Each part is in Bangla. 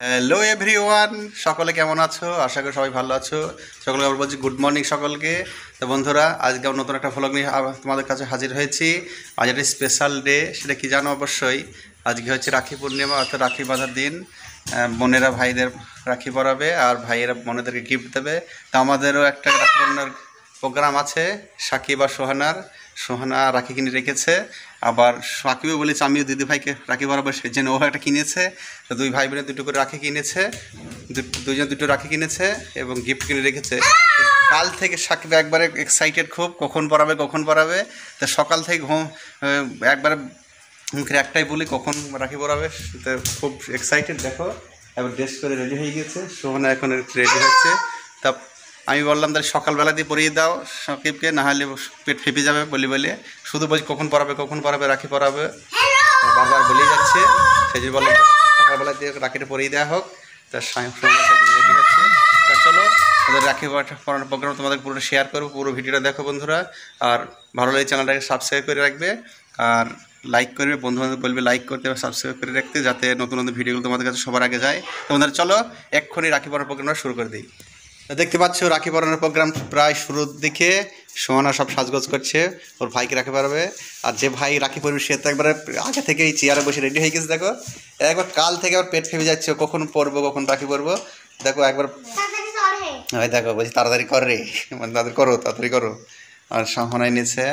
হ্যালো এভরিওয়ান, সকলে কেমন আছো? আশা করি সবাই ভালো আছো। সকলকে আবার বলছি গুড মর্নিং সকলকে। তো বন্ধুরা, আজকে আমরা নতুন একটা ভ্লগ নিয়ে তোমাদের কাছে হাজির হয়েছি। আজ একটা স্পেশাল ডে, সেটা কি জানো অবশ্যই। আজকে হচ্ছে রাখি পূর্ণিমা, অর্থাৎ রাখি বাঁধার দিন। বোনেরা ভাইদের রাখি পরাবে আর ভাইয়েরা বোনেদেরকে গিফট দেবে। তো আমাদেরও একটা রাখি পরানোর প্রোগ্রাম আছে। সাকিব আর সোহানা রাখি কিনে রেখেছে। আবার সাকিবও বলেছে আমিও দিদি ভাইকে রাখি পরাবো, সেই জন্য ও একটা কিনেছে। তো দুই ভাই বোনে দুটো করে রাখি কিনেছে, দুজন দুটো রাখি কিনেছে এবং গিফট কিনে রেখেছে। কাল থেকে সাকিব একবারে এক্সাইটেড, খুব কখন পরাবে। তো সকাল থেকে একবারে মুখের একটাই বলি কখন রাখি পরাবে। তো খুব এক্সাইটেড। দেখো এবার ড্রেস করে রেডি হয়ে গেছে, সোহানা এখন রেডি হচ্ছে। তা আমি বললাম তাহলে সকালবেলা দিয়ে পরিয়ে দাও সাকিবকে, না হলে পেট ফেপে যাবে বলে শুধু বলছি কখন পরাবে রাখি পরাবে, বারবার বলেই যাচ্ছে। সেই জন্য বললাম সকালবেলা দিয়ে রাখিটা পরিয়ে দেওয়া হোক। তার রেডি হচ্ছে। তা চলো ওদের রাখি পরানোর প্রোগ্রাম তোমাদের পুরো শেয়ার করবো, পুরো ভিডিওটা দেখো বন্ধুরা। আর ভালো লাগে চ্যানেলটাকে সাবস্ক্রাইব করে রাখবে আর লাইক করবে, বন্ধুবান্ধব বলবে লাইক করতে বা সাবস্ক্রাইব করে রাখতে, যাতে নতুন নতুন ভিডিওগুলো তোমাদের কাছে সবার আগে যায়। তোমাদের চলো এক্ষুনি রাখি পরানোর প্রোগ্রামটা শুরু করে দিই। দেখতে পাচ্ছ রাখি পরানোর প্রোগ্রাম প্রায় শুরুর দিকে। সোহানা সব সাজগোজ করছে, ওর ভাইকে রাখি পরাবে। আর যে ভাই রাখি পরবে সে তো একবারে আগে থেকে এই চেয়ারে বসে রেডি হয়ে গেছে। দেখো একবার কাল থেকে আবার পেট ফেপে যাচ্ছে, কখন পরবো কখন রাখি পরবো। দেখো একবার দেখো বলছি তাড়াতাড়ি কর রে, মানে তাড়াতাড়ি করো। আর সোহানা এনেছে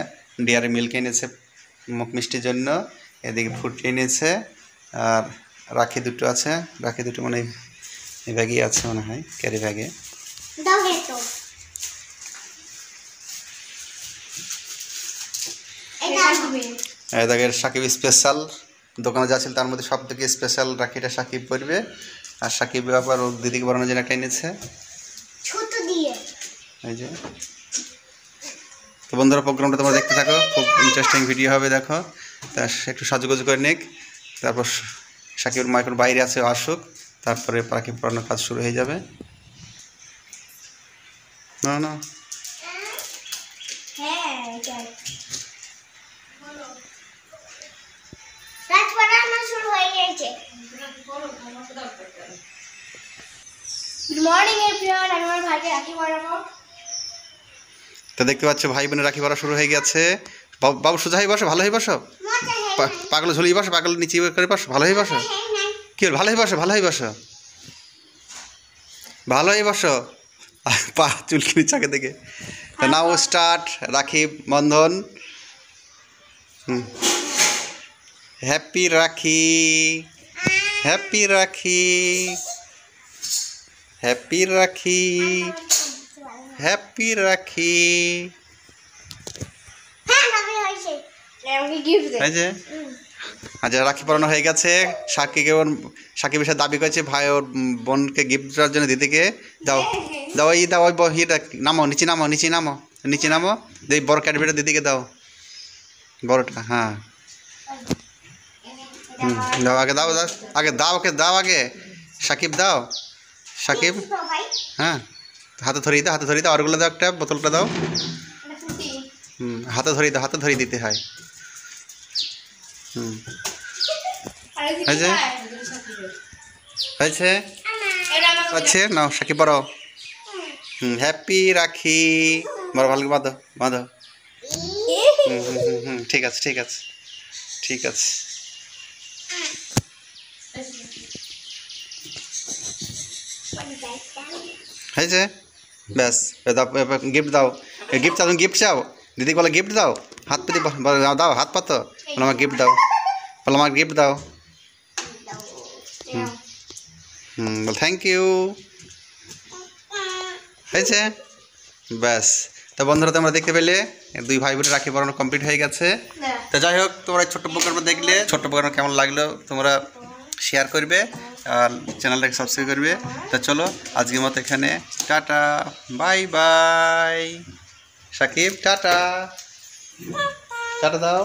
ডিয়ারি মিল্ক এনেছে মুখ মিষ্টির জন্য, এদিকে ফুটি এনেছে। আর রাখি দুটো আছে, রাখি দুটো মানে এই ব্যাগই আছে মনে হয়, ক্যারি ব্যাগে। দেখে সাকিব স্পেশাল দোকানে যা ছিল তার মধ্যে সব থেকে স্পেশাল রাখিটা সাকিব পরবে। আর সাকিব আবার ওর দিদিকে বানানোর জন্য একটা এনেছে এই যে। তো বন্ধুরা, প্রোগ্রামটা তোমরা দেখতে থাকো, খুব ইন্টারেস্টিং ভিডিও হবে। দেখো তা একটু সাজুগুজু করে নিক, তারপর সাকিবের মা এখন বাইরে আছে, আসুক, তারপরে রাখি পরানোর কাজ শুরু হয়ে যাবে। না তো দেখতে পাচ্ছ ভাই বোনের রাখি পরা শুরু হয়ে গেছে। বাবু সোজা হয়ে বসো, ভালো হয়ে বসো, পাগল ঝুলিয়ে বসো, পাগল নিচে করে বসো, ভালো হয়ে বসো। কি ভালো হয়ে বসো, ভালো হয়ে বসো, পা চুলকিনি চাকে দেখে। নাও স্টার্ট রাখি বন্ধন। হ্যাপি রাখি, হ্যাপি রাখি, হ্যাপি রাখি, হ্যাপি রাখি। আচ্ছা রাখি পরানো হয়ে গেছে। সাকিব এসে দাবি করেছে ভাই ওর বোনকে গিফট দেওয়ার জন্য দিদিকে। দাও দাও এই দাও, ওই নামো, নিচে নামো, এই বড় ক্যাডবেরিটা দিদিকে দাও, বড়টা। হ্যাঁ দাও, আগে দাও, ওকে দাও আগে। সাকিব দাও, সাকিব। হ্যাঁ হাতে ধরিয়ে দাও, আরগুলো দাও, একটা বোতলটা দাও। হাতে ধরিয়ে দিতে হয়। হয়েছে আচ্ছা নাও সাকিব পড়াও। হ্যাপি রাখি, বড় ভালো বাঁধো। ঠিক আছে হয়েছে ব্যাস। গিফট দাও, তুমি গিফট চাও, দিদি বলে গিফট দাও, হাত পেতে দাও, হাত পাতো, বলো আমার গিফট দাও, বল থ্যাংক ইউ। হয়েছে ব্যাস। তো বন্ধুরা তোমরা দেখতে পেলে দুই ভাই বোনের রাখি পরানো কমপ্লিট হয়ে গেছে। তো যাই হোক, তোমরা ছোট্ট প্রোগ্রাম দেখলে, ছোট্ট প্রোগ্রাম কেমন লাগলো তোমরা শেয়ার করবে আর চ্যানেলটাকে সাবস্ক্রাইব করবে। তা চলো আজকের মতো এখানে tata, bye bye. Sakib tata, tata দাও।